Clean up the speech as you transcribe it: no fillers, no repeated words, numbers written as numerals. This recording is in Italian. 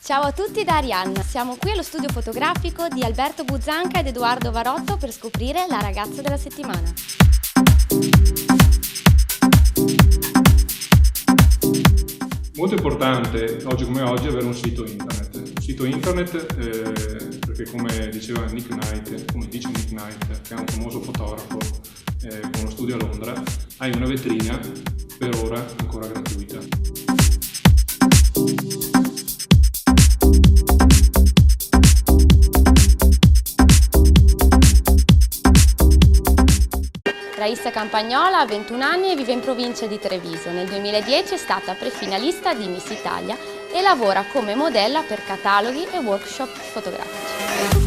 Ciao a tutti da Arianna, siamo qui allo studio fotografico di Alberto Buzzanca ed Edoardo Varotto per scoprire la ragazza della settimana. Molto importante oggi come oggi avere un sito internet. Un sito internet perché come diceva Nick Knight, come dice Nick Knight, che è un famoso fotografo con uno studio a Londra, hai una vetrina per ora ancora gratuita. Raissa Campagnola ha 21 anni e vive in provincia di Treviso. Nel 2010 è stata prefinalista di Miss Italia e lavora come modella per cataloghi e workshop fotografici.